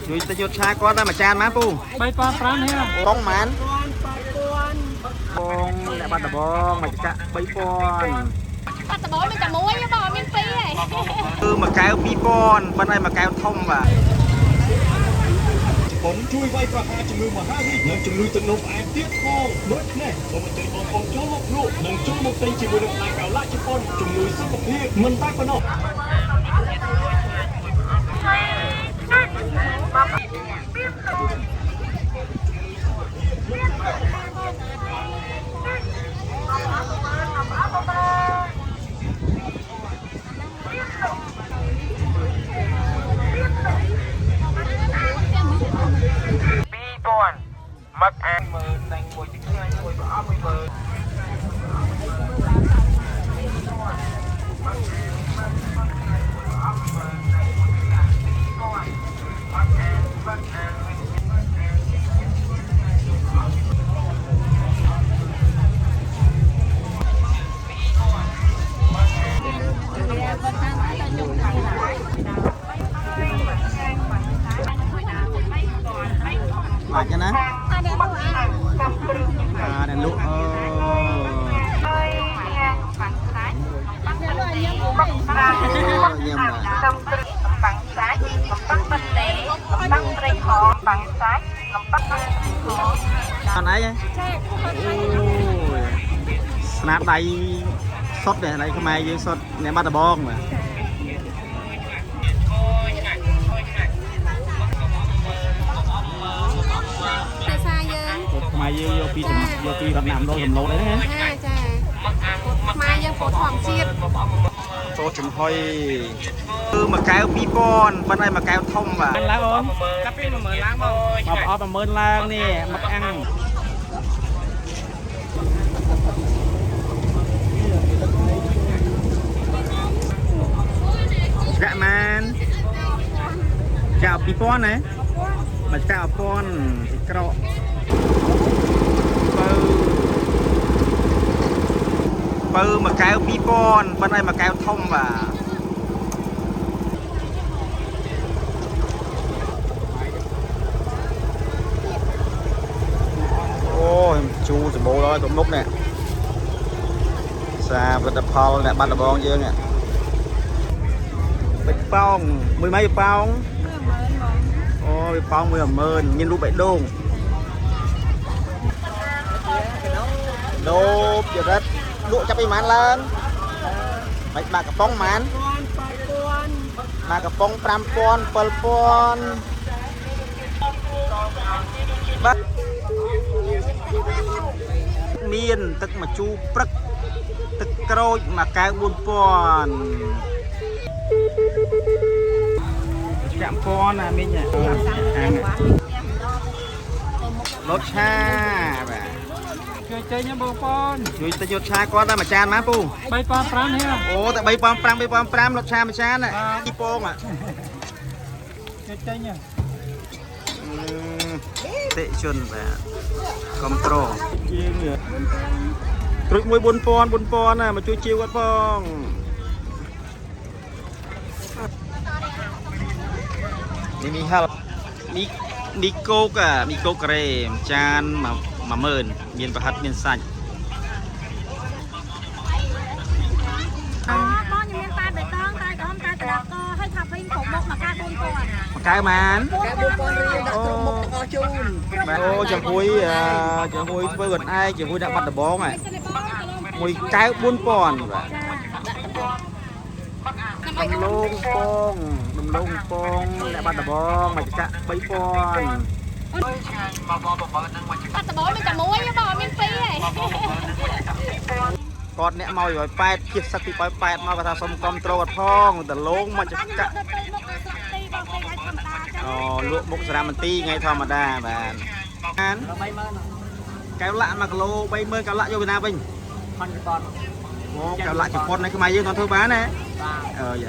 ជួយទៅយកឆាគាត់តែមួយចានមកពូ3,500ហ៎កងម៉ានបងអ្នកបាត់ដំបងមកចាក់3000បាត់ដំបងមានតែមួយបងមានពីរឯងគឺមួយកែវ2000ប៉ុន្តែមួយកែវធំបាទผมជួយវាយប្រហារជំងឺមហារីកនិងជំងឺទឹកនោមផ្អែមទៀតផងដូចនេះសូមអញ្ជើញបងប្អូនចូលមកលក់និងចូលមកទិញជាមួយនឹងផ្លែកៅឡាជប៉ុនជំនួយសុខភាពមិនតែប៉ុណ្ណោះមកអានមើលតែងមួយទីថ្ងៃមួយប្រអប់មួយមើលបាច់ណាnày lụa con ấy snap đây sốt này đây không ai với sốt này bắt bong mà mai vô pi đập nằm đôi đầm lô đấy hả? Mai vô phổ thỏm chiết. Tô chừng hơi cứ mà kéo pi pon, bên đây mà kéo thông mà. Anh láng ôm, cà phê mà mờ láng không? Mà ở mà mơn lang nè, mặc ăn. Gạ man, gạo pi pon này, mà gạo pon thì cọ. Bơ mà kéo pi pon, bên đây mà kéo thông và ôi chu từ bố đó tụm nút nè xa vật đập phao nè bắt đập bong chưa nè bịch pong mười mấy pong ôi pong 10,000 nhìn lúc bậy đôn đô giờ rất lụa chấp đi mán lên bạch bạc cà pong mán bạc cà pong 5,000 7,000bắt miên tức mà chu prắc tức crôi mà cái 4,000 chạm con à mình nhỉ lốt cha bà chơi chơi nha bố conជួយទៅយកឆាគាត់តែមួយចានមកពូ3,500ហ៎អូតែ3,500 លុតឆាមួយចានណាទីពងอ่ะchơi nha តិជនបាទគ្រប់ត្រូលជាងត្រួចមួយ 4,000 ណាមកជួយជាវគាត់ផងនេះមីហលមីកូកមីកូការ៉េចាន10000មានប្រហិតមានសាច់បងខ្ញុំមានតែបេតងតែក្រហមតែត្រកកហើយថាវិញប្រមុខមកកា4,000មកកៅម៉ានមុខតកជូនបាទអូចំហួយធ្វើខ្លួនឯងជាមួយដាក់បាត់ដបងហ่ะមួយកៅ 4,000 បាទដំឡូងពងដាក់បាត់ដបងមកចាក់ 3,000បាត់ដំបងមានតែមួយបងមានពីរឯងគាត់អ្នកមកឲ្យ8ជិះសឹកពី8មកគាត់ថាសុំគ្រប់ត្រូលគាត់ផងដលងមកចាក់អូលក់មុខសារ៉ាមន្ទីថ្ងៃធម្មតាបាទអានកែវលាក់1គីឡូ 30,000 កែវលាក់យកពីណាវិញ con chụp con អូកែវលាក់ជប៉ុននេះខ្មែរយើងគាត់ធ្វើបានណាបាទអើយ